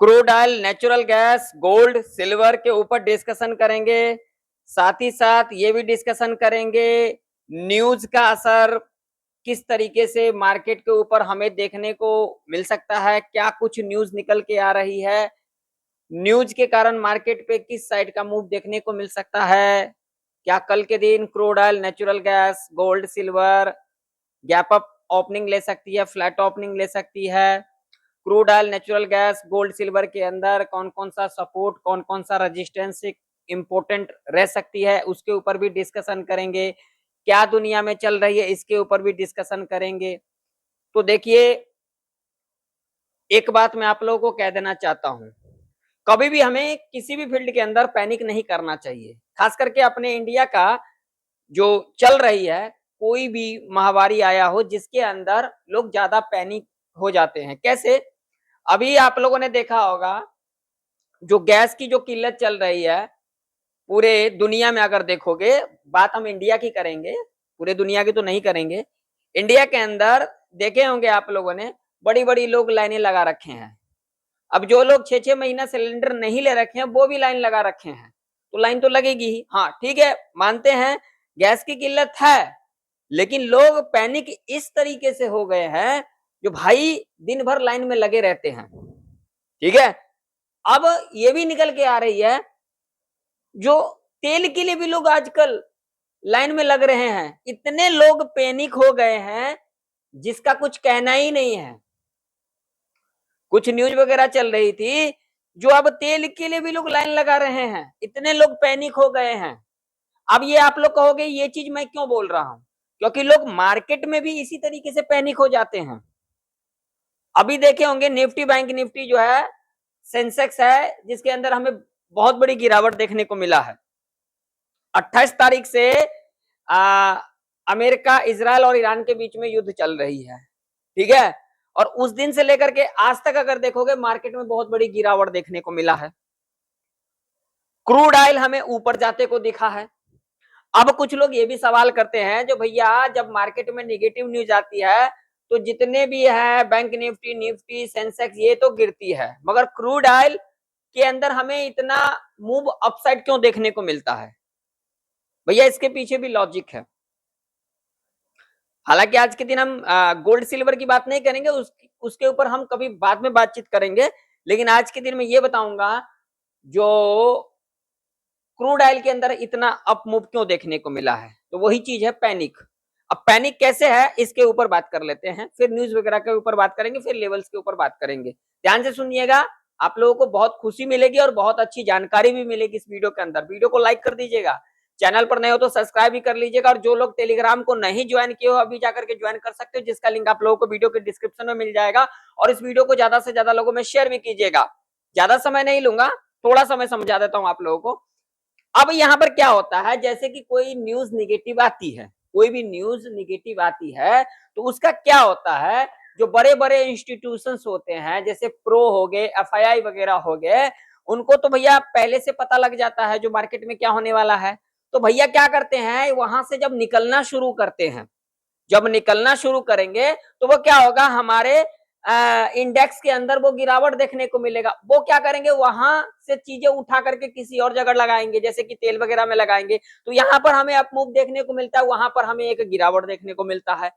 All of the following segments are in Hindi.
Crude oil, natural gas, gold, silver के ऊपर डिस्कशन करेंगे। साथ ही साथ ये भी डिस्कशन करेंगे न्यूज का असर किस तरीके से मार्केट के ऊपर हमें देखने को मिल सकता है, क्या कुछ न्यूज निकल के आ रही है, न्यूज के कारण मार्केट पे किस साइड का मूव देखने को मिल सकता है, क्या कल के दिन crude oil, natural gas, gold, silver gap up opening ले सकती है, फ्लैट ओपनिंग ले सकती है, crude oil, natural gas, gold, silver के अंदर कौन कौन सा सपोर्ट, कौन कौन सा रेजिस्टेंस इंपोर्टेंट रह सकती है, उसके ऊपर भी डिस्कशन करेंगे। क्या दुनिया में चल रही है इसके ऊपर भी डिस्कशन करेंगे। तो देखिए, एक बात मैं आप लोगों को कह देना चाहता हूं, कभी भी हमें किसी भी फील्ड के अंदर पैनिक नहीं करना चाहिए। खास करके अपने इंडिया का जो चल रही है, कोई भी महामारी आया हो जिसके अंदर लोग ज्यादा पैनिक हो जाते हैं। कैसे? अभी आप लोगों ने देखा होगा जो गैस की जो किल्लत चल रही है पूरे दुनिया में, अगर देखोगे, बात हम इंडिया की करेंगे, पूरे दुनिया की तो नहीं करेंगे। इंडिया के अंदर देखे होंगे आप लोगों ने, बड़ी बड़ी लोग लाइनें लगा रखे हैं। अब जो लोग 6-6 महीना सिलेंडर नहीं ले रखे हैं वो भी लाइन लगा रखे हैं, तो लाइन तो लगेगी ही। हाँ ठीक है, मानते हैं गैस की किल्लत है, लेकिन लोग पैनिक इस तरीके से हो गए हैं जो भाई दिन भर लाइन में लगे रहते हैं। ठीक है, अब ये भी निकल के आ रही है जो तेल के लिए भी लोग आजकल लाइन में लग रहे हैं। इतने लोग पैनिक हो गए हैं जिसका कुछ कहना ही नहीं है। कुछ न्यूज वगैरह चल रही थी जो अब तेल के लिए भी लोग लाइन लगा रहे हैं, इतने लोग पैनिक हो गए हैं। अब ये आप लोग कहोगे ये चीज मैं क्यों बोल रहा हूं, क्योंकि लोग मार्केट में भी इसी तरीके से पैनिक हो जाते हैं। अभी देखे होंगे निफ्टी, बैंक निफ्टी जो है, सेंसेक्स है जिसके अंदर हमें बहुत बड़ी गिरावट देखने को मिला है। 28 तारीख से अमेरिका, इजराइल और ईरान के बीच में युद्ध चल रही है। ठीक है, और उस दिन से लेकर के आज तक अगर देखोगे मार्केट में बहुत बड़ी गिरावट देखने को मिला है। क्रूड ऑयल हमें ऊपर जाते को दिखा है। अब कुछ लोग ये भी सवाल करते हैं जो भैया जब मार्केट में नेगेटिव न्यूज आती है तो जितने भी है बैंक निफ्टी, निफ्टी, सेंसेक्स, ये तो गिरती है, मगर क्रूड ऑयल के अंदर हमें इतना मूव अपसाइड क्यों देखने को मिलता है? भैया इसके पीछे भी लॉजिक है। हालांकि आज के दिन हम गोल्ड सिल्वर की बात नहीं करेंगे, उसके ऊपर हम कभी बाद में बातचीत करेंगे, लेकिन आज के दिन में ये बताऊंगा जो क्रूड ऑयल के अंदर इतना अप मूव क्यों देखने को मिला है। तो वही चीज है पैनिक। अब पैनिक कैसे है इसके ऊपर बात कर लेते हैं, फिर न्यूज वगैरह के ऊपर बात करेंगे, फिर लेवल्स के ऊपर बात करेंगे। ध्यान से सुनिएगा, आप लोगों को बहुत खुशी मिलेगी और बहुत अच्छी जानकारी भी मिलेगी इस वीडियो के अंदर। वीडियो को लाइक कर दीजिएगा, चैनल पर नए हो तो सब्सक्राइब भी कर लीजिएगा, और जो लोग टेलीग्राम को नहीं ज्वाइन किए हो अभी जाकर के ज्वाइन कर सकते हो, जिसका लिंक आप लोगों को वीडियो के डिस्क्रिप्शन में मिल जाएगा। और इस वीडियो को ज्यादा से ज्यादा लोगों में शेयर भी कीजिएगा। ज्यादा समय नहीं लूंगा, थोड़ा समय समझा देता हूं आप लोगों को। अब यहाँ पर क्या होता है, जैसे कि कोई न्यूज निगेटिव आती है, कोई भी न्यूज निगेटिव आती है तो उसका क्या होता है, जो बड़े बड़े इंस्टीट्यूशंस होते हैं जैसे प्रो हो गए, एफआईआई वगैरह हो गए, उनको तो भैया पहले से पता लग जाता है जो मार्केट में क्या होने वाला है। तो भैया क्या करते हैं, वहां से जब निकलना शुरू करते हैं, जब निकलना शुरू करेंगे तो वो क्या होगा, हमारे इंडेक्स के अंदर वो गिरावट देखने को मिलेगा। वो क्या करेंगे, वहां से चीजें उठा करके किसी और जगह लगाएंगे, जैसे कि तेल वगैरह में लगाएंगे, तो यहाँ पर हमें अप मूव देखने को मिलता है, वहां पर हमें एक गिरावट देखने को मिलता है।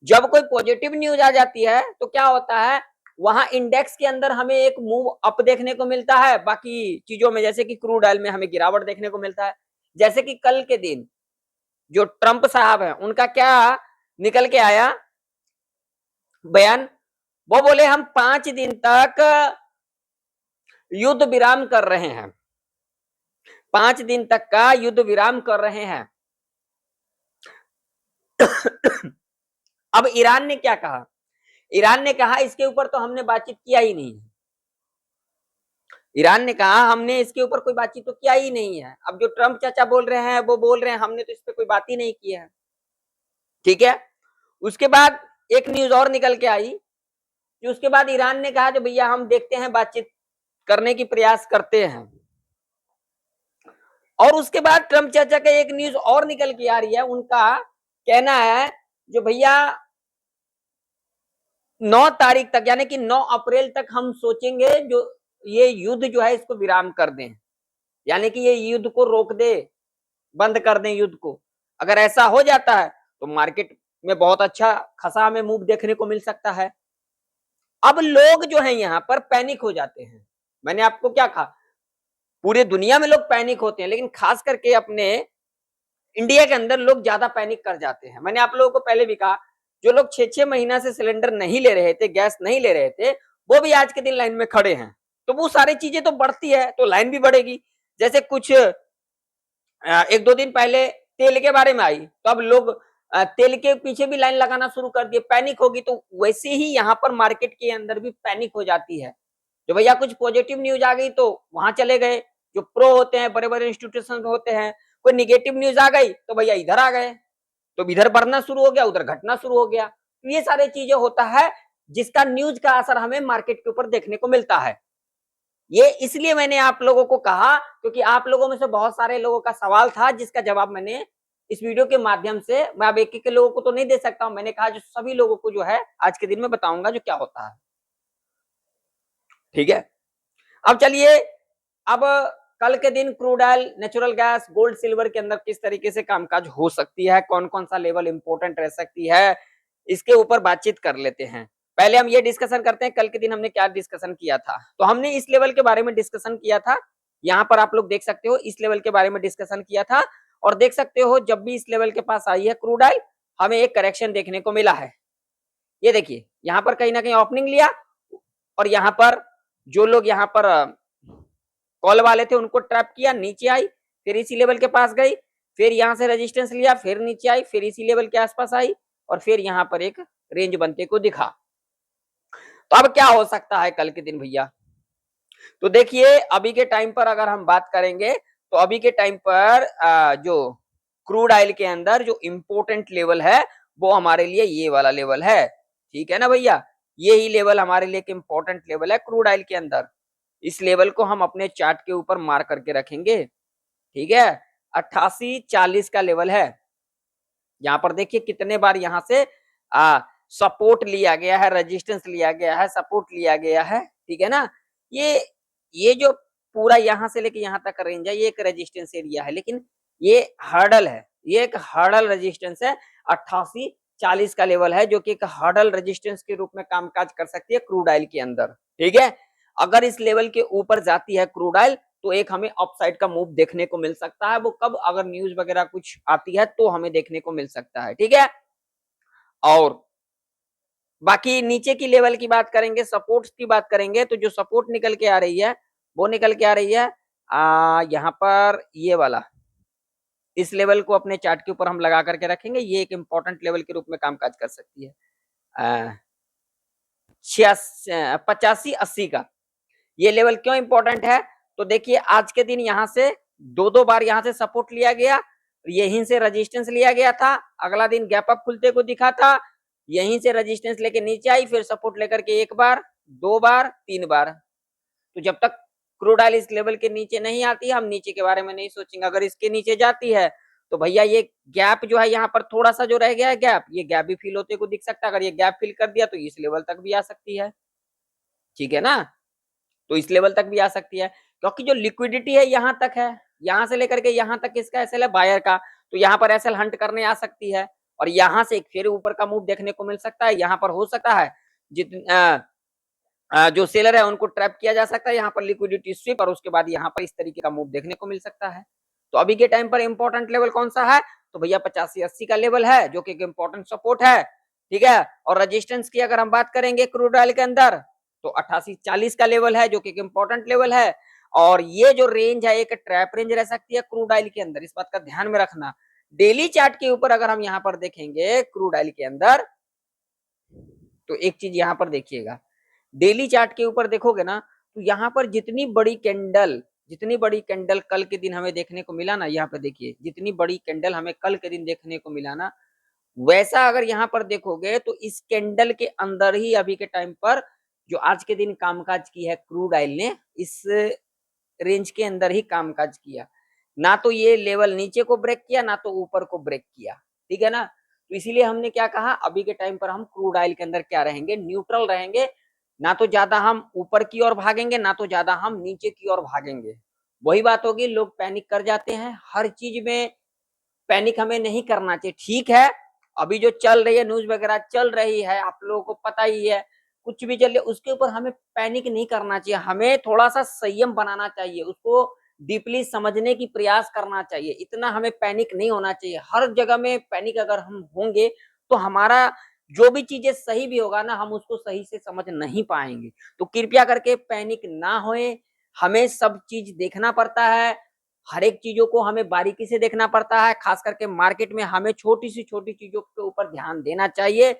जब कोई पॉजिटिव न्यूज आ जाती है तो क्या होता है, वहां इंडेक्स के अंदर हमें एक मूव अप देखने को मिलता है, बाकी चीजों में जैसे कि क्रूड ऑयल में हमें गिरावट देखने को मिलता है। जैसे कि कल के दिन जो ट्रंप साहब है उनका क्या निकल के आया बयान, वो बोले हम 5 दिन तक युद्ध विराम कर रहे हैं, 5 दिन तक का युद्ध विराम कर रहे हैं। अब ईरान ने क्या कहा, ईरान ने कहा इसके ऊपर तो हमने बातचीत किया ही नहीं है। ईरान ने कहा हमने इसके ऊपर कोई बातचीत तो किया ही नहीं है। अब जो ट्रंप चाचा बोल रहे हैं वो बोल रहे हैं हमने तो इस पर कोई बात ही नहीं की है। ठीक है, उसके बाद एक न्यूज और निकल के आई कि उसके बाद ईरान ने कहा जो भैया हम देखते हैं, बातचीत करने की प्रयास करते हैं। और उसके बाद ट्रंप चाचा का एक न्यूज और निकल के आ रही है, उनका कहना है जो भैया 9 तारीख तक यानी कि 9 अप्रैल तक हम सोचेंगे जो ये युद्ध जो है इसको विराम कर दें, यानी कि ये युद्ध को रोक दे, बंद कर दें युद्ध को। अगर ऐसा हो जाता है तो मार्केट में बहुत अच्छा खासा हमें मूव देखने को मिल सकता है। अब लोग जो है यहाँ पर पैनिक हो जाते हैं। मैंने आपको क्या कहा, पूरे दुनिया में लोग पैनिक होते हैं, लेकिन खास करके अपने इंडिया के अंदर लोग ज्यादा पैनिक कर जाते हैं। मैंने आप लोगों को पहले भी कहा, जो लोग 6-6 महीना से सिलेंडर नहीं ले रहे थे, गैस नहीं ले रहे थे, वो भी आज के दिन लाइन में खड़े हैं। तो वो सारी चीजें तो बढ़ती है तो लाइन भी बढ़ेगी। जैसे कुछ 1-2 दिन पहले तेल के बारे में आई, तो अब लोग तेल के पीछे भी लाइन लगाना शुरू कर दिए, पैनिक होगी। तो वैसे ही यहाँ पर मार्केट के अंदर भी पैनिक हो जाती है। जो भैया कुछ पॉजिटिव न्यूज आ गई तो वहां चले गए, जो प्रो होते हैं, बड़े बड़े इंस्टीट्यूशन होते हैं। कोई निगेटिव न्यूज आ गई तो भैया इधर आ गए, तो इधर बढ़ना शुरू हो गया, उधर घटना शुरू हो गया। तो ये सारी चीजें होता है, जिसका न्यूज का असर हमें मार्केट के ऊपर देखने को मिलता है। ये इसलिए मैंने आप लोगों को कहा, क्योंकि आप लोगों में से बहुत सारे लोगों का सवाल था, जिसका जवाब मैंने इस वीडियो के माध्यम से, मैं अब एक एक लोगों को तो नहीं दे सकता हूं, मैंने कहा जो सभी लोगों को जो है आज के दिन में बताऊंगा जो क्या होता है। ठीक है, अब चलिए, अब कल के दिन crude oil, natural gas, gold, silver के अंदर किस तरीके से कामकाज हो सकती है, कौन कौन सा लेवल इंपॉर्टेंट रह सकती है, इसके ऊपर बातचीत कर लेते हैं। पहले हम ये डिस्कशन करते हैं कल के दिन हमने क्या डिस्कशन किया था। तो हमने इस लेवल के बारे में डिस्कशन किया था, यहाँ पर आप लोग देख सकते हो, इस लेवल के बारे में डिस्कशन किया था। और देख सकते हो जब भी इस लेवल के पास आई है क्रूड ऑयल, हमें एक करेक्शन देखने को मिला है। ये देखिए, यहाँ पर कहीं ना कहीं ओपनिंग लिया, और यहाँ पर जो लोग यहाँ पर कॉल वाले थे उनको ट्रैप किया, नीचे आई, फिर इसी लेवल के पास गई, फिर यहाँ से रेजिस्टेंस लिया, फिर नीचे आई, फिर इसी लेवल के आसपास आई, और फिर यहाँ पर एक रेंज बनते को दिखा। तो अब क्या हो सकता है कल के दिन भैया? तो देखिए, अभी के टाइम पर अगर हम बात करेंगे, तो अभी के टाइम पर जो क्रूड ऑयल के अंदर जो इंपोर्टेंट लेवल है वो हमारे लिए ये वाला लेवल है। ठीक है ना भैया, यही लेवल हमारे लिए एक इंपॉर्टेंट लेवल है क्रूड ऑयल के अंदर। इस लेवल को हम अपने चार्ट के ऊपर मार्क करके रखेंगे। ठीक है, 88-40 का लेवल है। यहाँ पर देखिए कितने बार यहाँ से सपोर्ट लिया गया है, रेजिस्टेंस लिया गया है, सपोर्ट लिया गया है। ठीक है ना, ये जो पूरा यहाँ से लेके यहाँ तक का रेंज है, ये एक रेजिस्टेंस एरिया है, लेकिन ये हर्डल है, ये एक हर्डल रेजिस्टेंस है। 88-40 का लेवल है, जो कि एक हर्डल रेजिस्टेंस के रूप में कामकाज कर सकती है क्रूड ऑयल के अंदर। ठीक है, अगर इस लेवल के ऊपर जाती है क्रूड ऑयल, तो एक हमें अपसाइड का मूव देखने को मिल सकता है। वो कब, अगर न्यूज वगैरह कुछ आती है तो हमें देखने को मिल सकता है। ठीक है, और बाकी नीचे की लेवल की बात करेंगे, सपोर्ट्स की बात करेंगे, तो जो सपोर्ट निकल के आ रही है वो निकल के आ रही है यहाँ पर ये वाला, इस लेवल को अपने चार्ट के ऊपर हम लगा करके रखेंगे। ये एक इंपॉर्टेंट लेवल के रूप में कामकाज कर सकती है। 85-80 का ये लेवल क्यों इंपॉर्टेंट है? तो देखिए, आज के दिन यहाँ से दो बार यहाँ से सपोर्ट लिया गया, यहीं से रेजिस्टेंस लिया गया था, अगला दिन गैप अप खुलते को दिखा था, यहीं से रेजिस्टेंस लेके नीचे आई, फिर सपोर्ट लेकर के एक बार, दो बार, तीन बार। तो जब तक क्रूड ऑयल इस लेवल के नीचे नहीं आती है, हम नीचे के बारे में नहीं सोचेंगे। अगर इसके नीचे जाती है तो भैया ये गैप जो है यहाँ पर थोड़ा सा जो रह गया है गैप, ये गैप भी फिल होते को दिख सकता है। अगर ये गैप फिल कर दिया तो इस लेवल तक भी आ सकती है। ठीक है ना, तो इस लेवल तक भी आ सकती है, क्योंकि जो लिक्विडिटी है यहाँ तक है, यहाँ से लेकर के यहाँ तक इसका एसएल है बायर का, तो यहाँ पर एसएल हंट करने आ सकती है, और यहाँ से एक फिर ऊपर का मूव देखने को मिल सकता है। यहाँ पर हो सकता है जो सेलर है उनको ट्रैप किया जा सकता है, यहाँ पर लिक्विडिटी स्विप, और उसके बाद यहाँ पर इस तरीके का मूव देखने को मिल सकता है। तो अभी के टाइम पर इंपॉर्टेंट लेवल कौन सा है? तो भैया 85-80 का लेवल है, जो कि एक इंपॉर्टेंट सपोर्ट है। ठीक है, और रेजिस्टेंस की अगर हम बात करेंगे क्रूड ऑयल के अंदर, तो 88-40 का लेवल है, जो कि एक इंपॉर्टेंट लेवल है। और ये जो रेंज है एक ट्रैप रेंज रह सकती है क्रूड ऑयल के अंदर, इस बात का ध्यान में रखना। डेली चार्ट के ऊपर अगर हम यहाँ पर देखेंगे क्रूड ऑयल के अंदर, तो एक चीज यहाँ पर देखिएगा, डेली चार्ट के ऊपर देखोगे ना, तो यहाँ पर जितनी बड़ी कैंडल कल के दिन हमें देखने को मिला ना, यहाँ पर देखिए जितनी बड़ी कैंडल हमें कल के दिन देखने को मिला ना, वैसा अगर यहाँ पर देखोगे तो इस कैंडल के अंदर ही अभी के टाइम पर जो आज के दिन कामकाज की है क्रूड ऑयल ने, इस रेंज के अंदर ही कामकाज किया। ना तो ये लेवल नीचे को ब्रेक किया, ना तो ऊपर को ब्रेक किया। ठीक है ना, तो इसीलिए हमने क्या कहा, अभी के टाइम पर हम क्रूड ऑयल के अंदर क्या रहेंगे, न्यूट्रल रहेंगे। ना तो ज्यादा हम ऊपर की ओर भागेंगे, ना तो ज्यादा हम नीचे की ओर भागेंगे। वही बात होगी, लोग पैनिक कर जाते हैं हर चीज में। पैनिक हमें नहीं करना चाहिए। ठीक है, अभी जो चल रही है न्यूज वगैरह चल रही है, आप लोगों को पता ही है, कुछ भी चल रही है उसके ऊपर हमें पैनिक नहीं करना चाहिए। हमें थोड़ा सा संयम बनाना चाहिए, उसको डीपली समझने की प्रयास करना चाहिए। इतना हमें पैनिक नहीं होना चाहिए। हर जगह में पैनिक अगर हम होंगे तो हमारा जो भी चीजें सही भी होगा ना, हम उसको सही से समझ नहीं पाएंगे। तो कृपया करके पैनिक ना होए। हमें सब चीज देखना पड़ता है, हर एक चीजों को हमें बारीकी से देखना पड़ता है। खास करके मार्केट में हमें छोटी सी छोटी चीजों के ऊपर ध्यान देना चाहिए।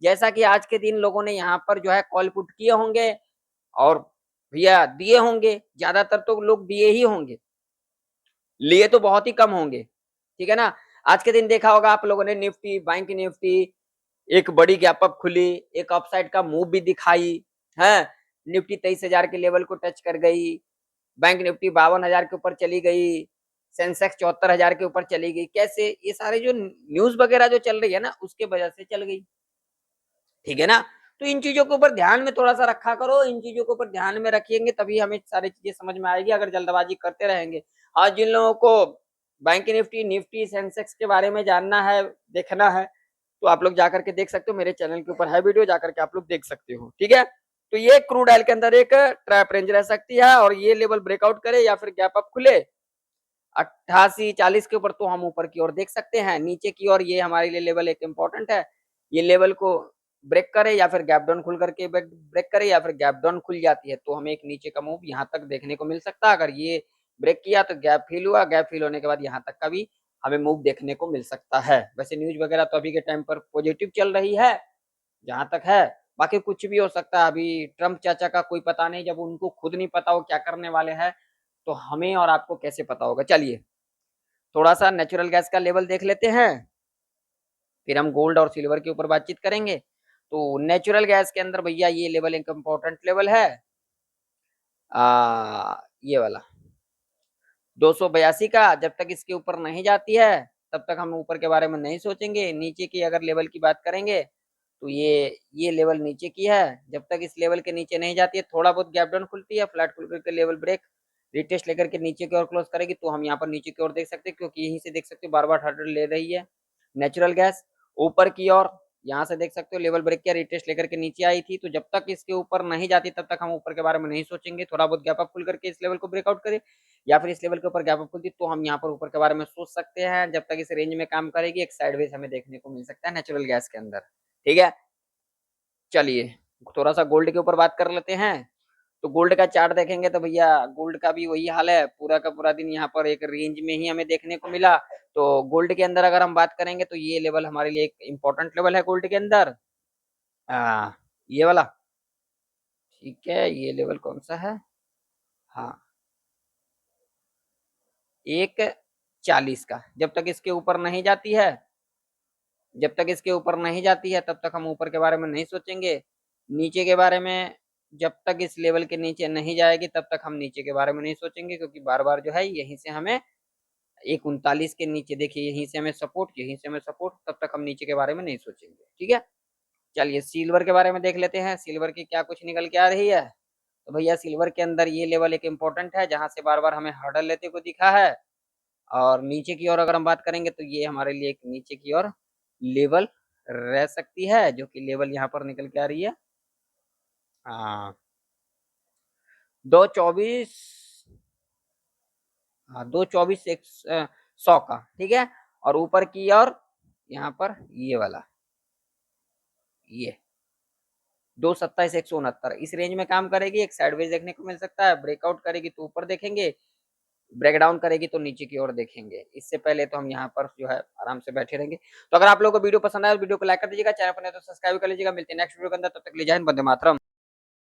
जैसा कि आज के दिन लोगों ने यहाँ पर जो है कॉल पुट किए होंगे और भैया दिए होंगे, ज्यादातर तो लोग दिए ही होंगे, लिए तो बहुत ही कम होंगे। ठीक है ना। आज के दिन देखा होगा आप लोगों ने, निफ्टी, बैंक निफ्टी एक बड़ी गैप अप खुली, एक अपसाइड का मूव भी दिखाई है। निफ्टी 23,000 के लेवल को टच कर गई, बैंक निफ्टी 52,000 के ऊपर चली गई, सेंसेक्स 74,000 के ऊपर चली गई। कैसे? ये सारे जो न्यूज वगैरह जो चल रही है ना, उसके वजह से चल गई। ठीक है ना। तो इन चीजों के ऊपर ध्यान में थोड़ा सा रखा करो, इन चीजों के ऊपर ध्यान में रखेंगे तभी हमें सारी चीजें समझ में आएगी। अगर जल्दबाजी करते रहेंगे, आज जिन लोगों को बैंक निफ्टी, निफ्टी, सेंसेक्स के बारे में जानना है, देखना है, तो आप लोग जाकर के देख सकते हो, मेरे चैनल के ऊपर है वीडियो, जाकर के आप लोग देख सकते हो। ठीक है। तो ये क्रूड ऑयल के अंदर एक ट्रैप रेंज रह सकती है, और ये लेवल ब्रेकआउट करे या फिर गैप अप खुले 88-40 के ऊपर, तो हम ऊपर की ओर देख सकते हैं। नीचे की ओर ये हमारे लिए लेवल एक इंपॉर्टेंट है, ये लेवल को ब्रेक करे या फिर गैप डाउन खुल करके ब्रेक करे, या फिर गैप डाउन खुल जाती है तो हमें एक नीचे का मूव यहाँ तक देखने को मिल सकता है। अगर ये ब्रेक किया तो गैप फिल हुआ, गैप फिल होने के बाद यहाँ तक का भी हमें मूव देखने को मिल सकता है। वैसे न्यूज वगैरह तो अभी के टाइम पर पॉजिटिव चल रही है जहां तक है, बाकी कुछ भी हो सकता है। अभी ट्रम्प चाचा का कोई पता नहीं, जब उनको खुद नहीं पता वो क्या करने वाले हैं, तो हमें और आपको कैसे पता होगा। चलिए थोड़ा सा नेचुरल गैस का लेवल देख लेते हैं, फिर हम गोल्ड और सिल्वर के ऊपर बातचीत करेंगे। तो नेचुरल गैस के अंदर भैया ये लेवल एक इम्पोर्टेंट लेवल है, ये वाला 282 का। जब तक इसके ऊपर नहीं जाती है तब तक हम ऊपर के बारे में नहीं सोचेंगे। नीचे की अगर लेवल की बात करेंगे तो ये लेवल नीचे की है, जब तक इस लेवल के नीचे नहीं जाती है, थोड़ा बहुत गैप डाउन खुलती है, फ्लैट खुल करके लेवल ब्रेक रिटेस्ट लेकर के नीचे की ओर क्लोज करेगी, तो हम यहाँ पर नीचे की ओर देख सकते हैं, क्योंकि यहीं से देख सकते हो बार बार हार्डल ले रही है नेचुरल गैस ऊपर की ओर। यहाँ से देख सकते हो लेवल ब्रेक किया, रिटेस्ट लेकर के नीचे आई थी, तो जब तक इसके ऊपर नहीं जाती तब तक हम ऊपर के बारे में नहीं सोचेंगे। थोड़ा बहुत गैप अप खुल करके इस लेवल को ब्रेकआउट करे या फिर इस लेवल के ऊपर गैप अप खुलती, तो हम यहाँ पर ऊपर के बारे में सोच सकते हैं। जब तक इस रेंज में काम करेगी, एक साइडवेज हमें देखने को मिल सकता है नेचुरल गैस के अंदर। ठीक है। चलिए थोड़ा सा गोल्ड के ऊपर बात कर लेते हैं। तो गोल्ड का चार्ट देखेंगे तो भैया गोल्ड का भी वही हाल है, पूरा का पूरा दिन यहाँ पर एक रेंज में ही हमें देखने को मिला। तो गोल्ड के अंदर अगर हम बात करेंगे तो ये लेवल हमारे लिए एक इम्पोर्टेंट लेवल है गोल्ड के अंदर, ये वाला। ठीक है, ये लेवल कौन सा है? हाँ, 140 का। जब तक इसके ऊपर नहीं जाती है, जब तक इसके ऊपर नहीं जाती है तब तक हम ऊपर के बारे में नहीं सोचेंगे। नीचे के बारे में जब तक इस लेवल के नीचे नहीं जाएगी तब तक हम नीचे के बारे में नहीं सोचेंगे, क्योंकि बार बार जो है यहीं से हमें 139 के नीचे, देखिए यहीं से हमें सपोर्ट, यहीं से हमें सपोर्ट, तब तक हम नीचे के बारे में नहीं सोचेंगे। ठीक है। चलिए सिल्वर के बारे में देख लेते हैं, सिल्वर की क्या कुछ निकल के आ रही है। तो भैया सिल्वर के अंदर ये लेवल एक इम्पोर्टेंट है, जहां से बार बार हमें हर्डल लेते को दिखा है। और नीचे की ओर अगर हम बात करेंगे तो ये हमारे लिए एक नीचे की ओर लेवल रह सकती है, जो कि लेवल यहाँ पर निकल के आ रही है 224, हाँ 224 100 का। ठीक है। और ऊपर की ओर यहाँ पर ये वाला, ये 227 169 इस रेंज में काम करेगी। एक साइडवेज देखने को मिल सकता है, ब्रेकआउट करेगी तो ऊपर देखेंगे, ब्रेक डाउन करेगी तो नीचे की ओर देखेंगे। इससे पहले तो हम यहाँ पर जो है आराम से बैठे रहेंगे। तो अगर आप लोगों को वीडियो पसंद आए तो वीडियो को लाइक कर दीजिएगा, चैनल पर नहीं तो सब्सक्राइब कर लीजिएगा। मिलते हैं नेक्स्ट वीडियो के अंदर, तब तक ले जाए, वंदे मातरम।